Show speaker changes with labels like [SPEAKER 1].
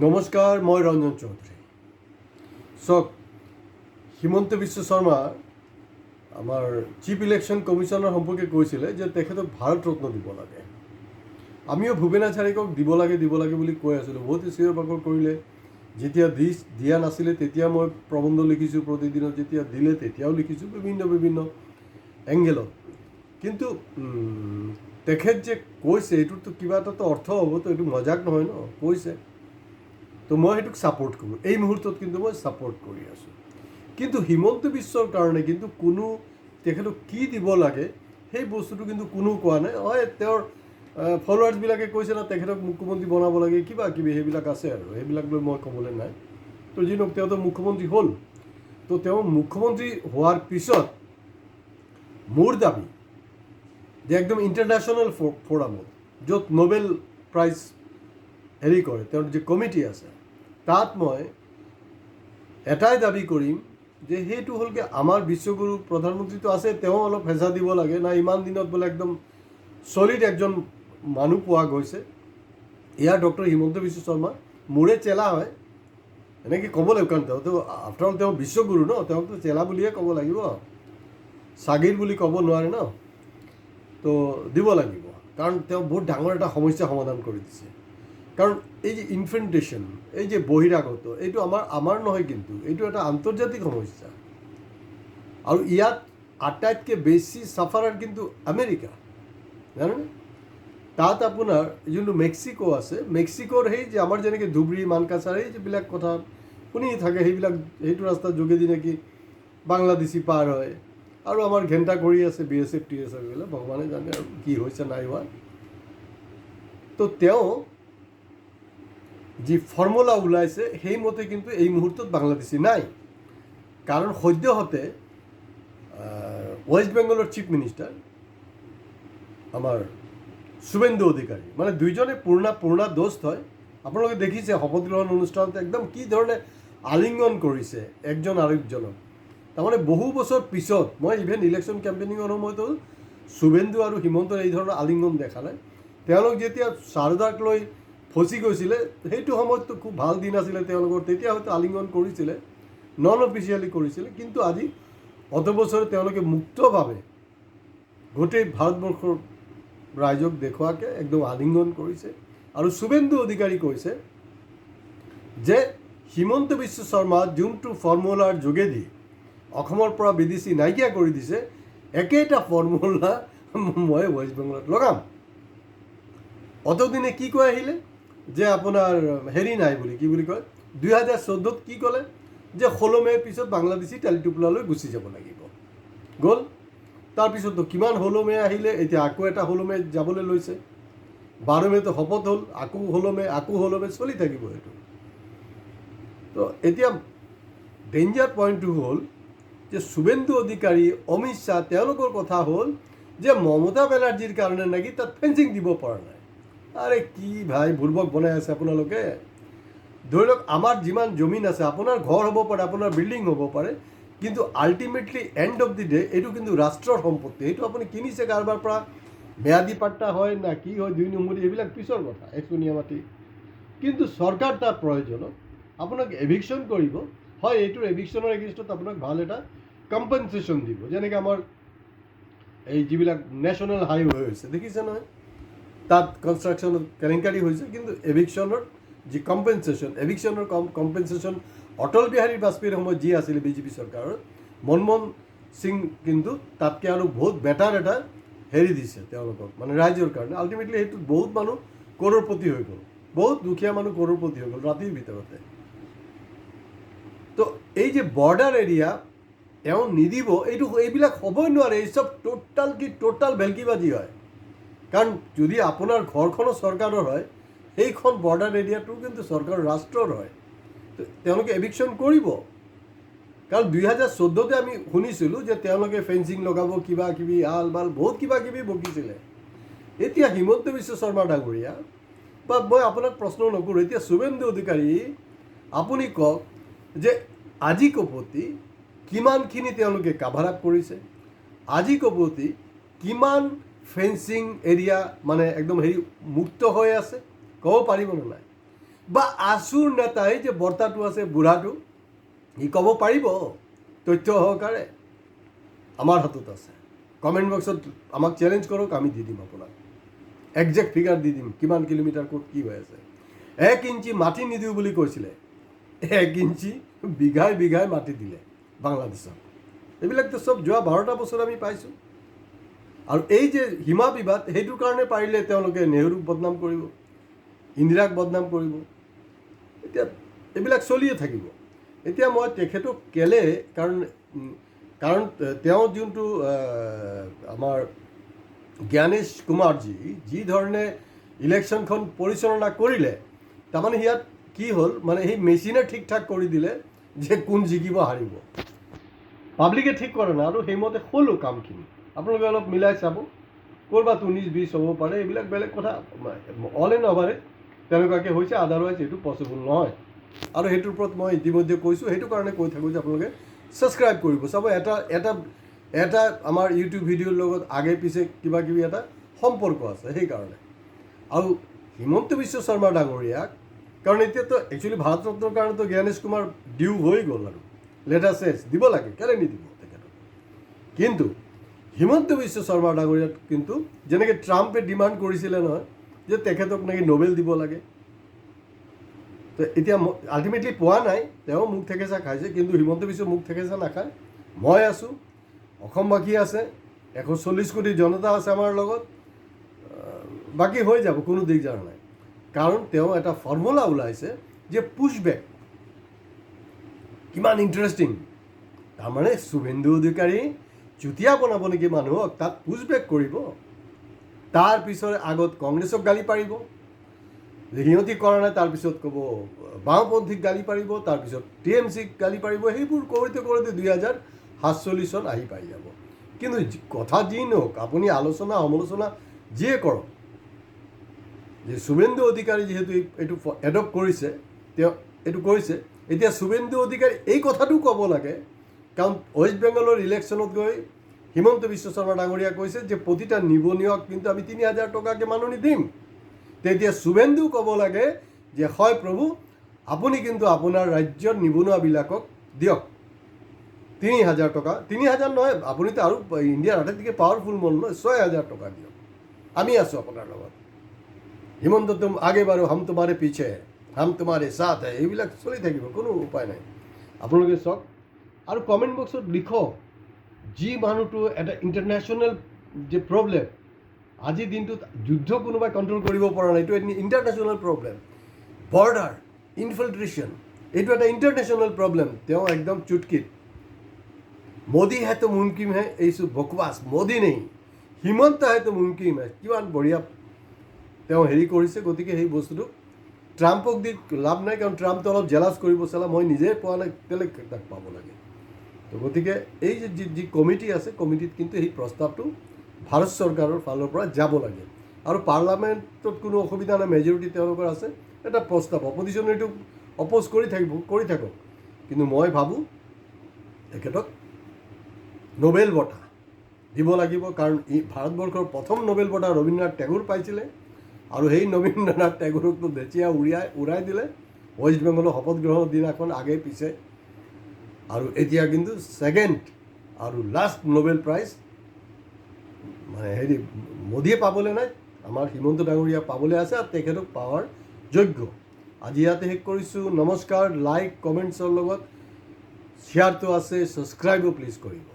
[SPEAKER 1] নমস্কাৰ, মই ৰঞ্জন চৌধুৰী। চাওক, হিমন্ত বিশ্ব শৰ্মা আমাৰ চিফ ইলেকশ্যন কমিশ্যনাৰ সম্পৰ্কে কৈছিলে যে তেখেতক ভাৰত ৰত্ন দিব লাগে। আমিও ভূপেন হাজৰিকাক দিব লাগে বুলি কৈ আছিলোঁ। বহুতে চিঞৰ বাখৰ কৰিলে। যেতিয়া দিয়া নাছিলে তেতিয়া মই প্ৰবন্ধ লিখিছোঁ প্ৰতিদিনত, যেতিয়া দিলে তেতিয়াও লিখিছোঁ বিভিন্ন এংগেলত। কিন্তু তেখেত যে কৈছে এইটোতো কিবা এটাতো অৰ্থ হ'বতো, এইটো মজাক নহয় ন, কৈছে। তো মই সেইটোক ছাপোৰ্ট কৰোঁ। এই মুহূৰ্তত কিন্তু মই ছাপোৰ্ট কৰি আছোঁ। কিন্তু হিমন্ত বিশ্বৰ কাৰণে কিন্তু কোনো তেখেতক কি দিব লাগে সেই বস্তুটো কিন্তু কোনো কোৱা নাই। হয়, তেওঁৰ ফলোৱাৰ্ছবিলাকে কৈছে না তেখেতক মুখ্যমন্ত্ৰী বনাব লাগে, কিবা কিবি সেইবিলাক আছে আৰু সেইবিলাক লৈ মই ক'বলৈ নাই। তো যি নহওক, তেওঁতো মুখ্যমন্ত্ৰী হ'ল। তো তেওঁ মুখ্যমন্ত্ৰী হোৱাৰ পিছত মোৰ দাবী যে একদম ইণ্টাৰনেশ্যনেল ফ'ৰামত, য'ত নোবেল প্ৰাইজ হেৰি কৰে, তেওঁৰ যে কমিটি আছে, তাত মই এটাই দাবী কৰিম যে সেইটো হ'ল কি, আমাৰ বিশ্বগুৰু প্ৰধানমন্ত্ৰীটো আছে, তেওঁ অলপ হেঁচা দিব লাগে না। ইমান দিনত বোলে একদম চলিড একজন মানুহ পোৱা গৈছে, ইয়াৰ ডক্টৰ হিমন্ত বিশ্ব শৰ্মা মোৰে চেলা হয়, এনেকৈ ক'ব লাগিব। কাৰণ তেওঁতো আফটাৰ অল তেওঁ বিশ্বগুৰু ন, তেওঁকতো চেলা বুলিয়ে ক'ব লাগিব, চাগিৰ বুলি ক'ব নোৱাৰে ন। তো দিব লাগিব, কাৰণ তেওঁ বহুত ডাঙৰ এটা সমস্যা সমাধান কৰি দিছে। কাৰণ এই যে ইনফিল্ট্ৰেশ্যন, এই যে বহিৰাগত, এইটো আমাৰ নহয়, কিন্তু এইটো এটা আন্তৰ্জাতিক সমস্যা। আৰু ইয়াত আটাইতকৈ বেছি চাফাৰাৰ কিন্তু আমেৰিকা, জানেনে? তাত আপোনাৰ যোনটো মেক্সিকো আছে, মেক্সিকোৰ সেই যে আমাৰ যেনেকৈ ধুবুৰী মানকাছাৰ এই যিবিলাক কথা শুনি থাকে, সেইটো ৰাস্তাৰ যোগেদি নেকি বাংলাদেশী পাৰ হয়। আৰু আমাৰ ঘেণ্টা কৰি আছে BSF TSF এইবিলাক, ভগৱানে জানে আৰু কি হৈছে নাই হোৱা। তো তেওঁ যি ফৰ্মুলা ওলাইছে সেইমতে কিন্তু এই মুহূৰ্তত বাংলাদেশী নাই। কাৰণ সদ্যহতে ৱেষ্ট বেংগলৰ চিফ মিনিষ্টাৰ আমাৰ শুভেন্দু অধিকাৰী, মানে দুইজনে পুৰণা দোষ্ট হয়। আপোনালোকে দেখিছে শপত গ্ৰহণ অনুষ্ঠানত একদম কি ধৰণে আলিংগন কৰিছে একজন আৰু একজনক। তাৰমানে বহু বছৰ পিছত, মই ইভেন ইলেকশ্যন কেম্পেইনিঙৰ সময়তো শুভেন্দু আৰু হিমন্তৰ এই ধৰণৰ আলিংগন দেখা নাই। তেওঁলোক যেতিয়া শাৰদাক লৈ ফচি গৈছিলে, সেইটো সময়ততো খুব ভাল দিন আছিলে তেওঁলোকৰ, তেতিয়া হয়তো আলিংগন কৰিছিলে, নন অফিচিয়েলি কৰিছিলে। কিন্তু আজি অত বছৰে তেওঁলোকে মুক্তভাৱে গোটেই ভাৰতবৰ্ষৰ ৰাইজক দেখুৱাকৈ একদম আলিংগন কৰিছে। আৰু শুভেন্দু অধিকাৰী কৈছে যে হিমন্ত বিশ্ব শৰ্মা যোনটো ফৰ্মুলাৰ যোগেদি অসমৰ পৰা বিদেশী নাইকিয়া কৰি দিছে, একেটা ফৰ্মুলা মই ৱেষ্ট বেংগলত লগাম। অতদিনে কি কৈ আহিলে যে আপোনাৰ হেৰি নাই বুলি, কি বুলি কয়, 2014ত কি ক'লে যে 16 মে'ৰ পিছত বাংলাদেশী তেলটোপোলালৈ গুচি যাব লাগিব, গ'ল। তাৰপিছততো কিমান 16 মে' আহিলে, এতিয়া আকৌ এটা 16 মে' যাবলৈ লৈছে। 12 মে'তো শপত হ'ল, আকৌ 16 মে' চলি থাকিব সেইটো। তো এতিয়া ডেঞ্জাৰ পইণ্টটো হ'ল যে শুভেন্দু অধিকাৰী, অমিত শ্বাহ, তেওঁলোকৰ কথা হ'ল যে মমতা বেনাৰ্জীৰ কাৰণে নেকি তাত ফেঞ্চিং দিব পৰা নাই। আৰে কি ভাই বুৰ্বক বনাই আছে আপোনালোকে। ধৰি লওক আমাৰ যিমান জমিন আছে, আপোনাৰ ঘৰ হ'ব পাৰে, আপোনাৰ বিল্ডিং হ'ব পাৰে, কিন্তু ultimately and of the day এইটো কিন্তু ৰাষ্ট্ৰৰ সম্পত্তি। এইটো আপুনি কিনিছে কাৰোবাৰ পৰা, ম্যাদী পাট্টা হয় না কি হয়, 2 নম্বৰী, এইবিলাক পিছৰ কথা, 100 মাটি। কিন্তু চৰকাৰ তাৰ প্ৰয়োজনত আপোনাক এভিকশ্যন কৰিব, হয়, এইটোৰ এভিকশ্যনৰ এগেইনষ্টত আপোনাক ভাল এটা কম্পেনচেশ্যন দিব। যেনেকৈ আমাৰ এই যিবিলাক নেশ্যনেল হাইৱে হৈছে, দেখিছে নহয়, তাত কনষ্ট্ৰাকশ্যনত কেলেংকাৰী হৈছে, কিন্তু এভিকশ্যনৰ যি কম্পেনচেশ্যন, এভিকশ্যনৰ কম্পেনচেশ্যন অটল বিহাৰী বাজপেয়ীৰ সময়ত যি আছিলে বিজেপি চৰকাৰৰ, মনমোহন সিং কিন্তু তাতকৈ আৰু বহুত বেটাৰ এটা হেৰি দিছে তেওঁলোকক, মানে ৰাইজৰ কাৰণে। আল্টিমেটলি সেইটোত বহুত মানুহ কৰোৰপতি হৈ গ'ল, বহুত দুখীয়া মানুহ কৰোৰপতি হৈ গ'ল ৰাতিৰ ভিতৰতে। তো এই যে বৰ্ডাৰ এৰিয়া তেওঁ নিদিব, এইবিলাক হ'বই নোৱাৰে। এই চব টোটাল ভেলকিবাজি হয়। কাৰণ যদি আপোনাৰ ঘৰখনো চৰকাৰৰ হয়, সেইখন বৰ্ডাৰ এৰিয়াটো কিন্তু চৰকাৰৰ, ৰাষ্ট্ৰৰ হয়। তেওঁলোকে এভিকশ্যন কৰিব। কাৰণ 2014তে আমি শুনিছিলোঁ যে তেওঁলোকে ফেঞ্চিং লগাব, কিবা কিবি আল বাল বহুত কিবা কিবি বকিছিলে। এতিয়া হিমন্ত বিশ্ব শৰ্মা ডাঙৰীয়া, বা মই আপোনাক প্ৰশ্ন নকৰোঁ, এতিয়া শুভেন্দু অধিকাৰী, আপুনি কওক যে আজি কপতি কিমানখিনি তেওঁলোকে কাভাৰ আপ কৰিছে, আজি কপতি কিমান ফেঞ্চিং এৰিয়া মানে একদম হেৰি মুক্ত হৈ আছে, ক'ব পাৰিবনে নাই? বা আছুৰ নেতাই যে বৰ্তাটো আছে বুঢ়াটো সি ক'ব পাৰিব তথ্য সহকাৰে আমাৰ হাতত আছে কমেণ্ট বক্সত আমাক চেলেঞ্জ কৰক আমি দি দিম আপোনাক একজেক্ট ফিগাৰ দি দিম কিমান কিলোমিটাৰ ক'ত কি হৈ আছে 1 ইঞ্চি মাটি নিদিওঁ বুলি কৈছিলে 1 ইঞ্চি বিঘাই বিঘাই মাটি দিলে বাংলাদেশত এইবিলাকতো চব যোৱা 12টা বছৰ আমি পাইছোঁ আৰু এই যে সীমা বিবাদ সেইটোৰ কাৰণে পাৰিলে তেওঁলোকে নেহৰুক বদনাম কৰিব ইন্দিৰাক বদনাম কৰিব এতিয়া এইবিলাক চলিয়ে থাকিব এতিয়া মই তেখেতক কেলে কাৰণ তেওঁ যোনটো আমাৰ জ্ঞানেশ কুমাৰজী যি ধৰণে ইলেকশ্যনখন পৰিচালনা কৰিলে তাৰমানে ইয়াত কি হ'ল মানে সেই মেচিনে ঠিক ঠাক কৰি দিলে যে কোন জিকিব হাৰিব পাব্লিকে ঠিক কৰে না আৰু সেইমতে হ'লো কামখিনি আপোনালোকে অলপ মিলাই চাব ক'ৰবাত 19-20 হ'ব পাৰে এইবিলাক বেলেগ কথা অল এণ্ড অভাৰে তেনেকুৱাকৈ হৈছে আদাৰৱাইজ এইটো পচিবল নহয় আৰু সেইটোৰ ওপৰত মই ইতিমধ্যে কৈছোঁ সেইটো কাৰণে কৈ থাকোঁ যে আপোনালোকে ছাবস্ক্ৰাইব কৰিব চাব এটা আমাৰ ইউটিউব ভিডিঅ'ৰ লগত আগে পিছে কিবা কিবি এটা সম্পৰ্ক আছে সেইকাৰণে আৰু হিমন্ত বিশ্ব শৰ্মা ডাঙৰীয়াক কাৰণ এতিয়াতো একচুৱেলি ভাৰত ৰত্নৰ কাৰণেতো জ্ঞানেশ কুমাৰ ডিউ হৈ গ'ল আৰু লেটাৰ চেঞ্জ দিব লাগে কেলৈ নিদিব তেখেতক কিন্তু হিমন্ত বিশ্ব শৰ্মা ডাঙৰীয়াক কিন্তু যেনেকৈ ট্ৰাম্পে ডিমাণ্ড কৰিছিলে নহয় যে তেখেতক নেকি নোবেল দিব লাগে তো এতিয়া আল্টিমেটলি পোৱা নাই তেওঁ মুখ থেকেচা খাইছে কিন্তু হিমন্ত বিশ্ব মুখ থেকেচা নাখায় মই আছোঁ অসমবাসী আছে 140 কোটি জনতা আছে আমাৰ লগত বাকী হৈ যাব কোনো দিগদাৰ নাই কাৰণ তেওঁ এটা ফৰ্মুলা ওলাইছে যে পুছবেক কিমান ইণ্টাৰেষ্টিং তাৰমানে শুভেন্দু অধিকাৰী চুতীয়া বনাব নেকি মানুহক তাত পুছবেক কৰিব তাৰপিছৰ আগত কংগ্ৰেছক গালি পাৰিব সিহঁতি কৰা নাই তাৰপিছত ক'ব বাওঁপন্থীক গালি পাৰিব তাৰপিছত TMCক গালি পাৰিব সেইবোৰ কৰোঁতে 2047 চন আহি পাই যাব কিন্তু কথা যি নহওক আপুনি আলোচনা সমালোচনা যিয়ে কৰক যে শুভেন্দু অধিকাৰী যিহেতু এইটো এডপ্ট কৰিছে তেওঁ এইটো কৰিছে এতিয়া শুভেন্দু অধিকাৰী এই কথাটো ক'ব লাগে কাৰণ ৱেষ্ট বেংগলৰ ইলেকশ্যনত গৈ হিমন্ত বিশ্ব শৰ্মা ডাঙৰীয়া কৈছে যে প্ৰতিটা নিবনুৱাক কিন্তু আমি 3000 টকাকৈ মাননি দিম তেতিয়া শুভেন্দু ক'ব লাগে যে হয় প্ৰভু আপুনি কিন্তু আপোনাৰ ৰাজ্যৰ নিবনুৱাবিলাকক দিয়ক 3000 টকা 3000 নহয় আপুনিতো আৰু ইণ্ডিয়াৰ আটাইতকৈ পাৱাৰফুল মন নহয় 6000 টকা দিয়ক আমি আছোঁ আপোনাৰ লগত হিমন্ত তুম আগে বাঢ়ো হাম তোমাৰে পিছে হাম তোমাৰে সাথ হে এইবিলাক চলি থাকিব কোনো উপায় নাই আপোনালোকে চাওক আৰু কমেণ্ট বক্সত লিখক যি মানুহটো এটা ইণ্টাৰনেশ্যনেল যে প্ৰব্লেম আজিৰ দিনটোত যুদ্ধ কোনোবাই কণ্ট্ৰল কৰিব পৰা নাই এইটো ইণ্টাৰনেশ্যনেল প্ৰব্লেম বৰ্ডাৰ ইনফিল্ট্ৰেশ্যন এইটো এটা ইণ্টাৰনেশ্যনেল প্ৰব্লেম তেওঁ একদম চুটকিত मोदी है तो मुमकिन है এইটো বকৱাছ মোদী নেই হিমন্ত है तो मुमकिन है কিমান বঢ়িয়া তেওঁ হেৰি কৰিছে গতিকে সেই বস্তুটো ট্ৰাম্পক দি লাভ নাই কাৰণ ট্ৰাম্পটো অলপ জেলাছ কৰিব চালা মই নিজে পোৱা নাই কেলৈ তাক পাব লাগে তো গতিকে এই যে যি কমিটি আছে কমিটিত কিন্তু এই প্ৰস্তাৱটো ভাৰত চৰকাৰৰ ফালৰ পৰা যাব লাগে আৰু পাৰ্লামেণ্টত কোনো অসুবিধা নাই মেজৰিটি তেওঁলোকৰ আছে এটা প্ৰস্তাৱ অপজিশ্যনে এইটো অপ'জ কৰি থাকক কিন্তু মই ভাবোঁ তেখেতক নোবেল বঁটা দিব লাগিব কাৰণ ভাৰতবৰ্ষৰ প্ৰথম নোবেল বঁটা ৰবীন্দ্ৰনাথ টেগোৰ পাইছিলে আৰু সেই ৰবীন্দ্ৰনাথ টেগোৰকতো বেচিয়া উৰাই দিলে ৱেষ্ট বেংগলৰ শপত গ্ৰহণৰ দিনাখন আগে পিছে আৰু এতিয়া কিন্তু ছেকেণ্ড আৰু লাষ্ট নোবেল প্ৰাইজ মানে হেৰি মোদীয়ে পাবলৈ নাই আমাৰ হিমন্ত ডাঙৰীয়া পাবলৈ আছে আৰু তেখেতক পাৱাৰ যোগ্য আজি ইয়াতে শেষ কৰিছোঁ নমস্কাৰ লাইক কমেণ্টছৰ লগত শ্বেয়াৰটো আছে ছাবস্ক্ৰাইবো প্লিজ কৰিব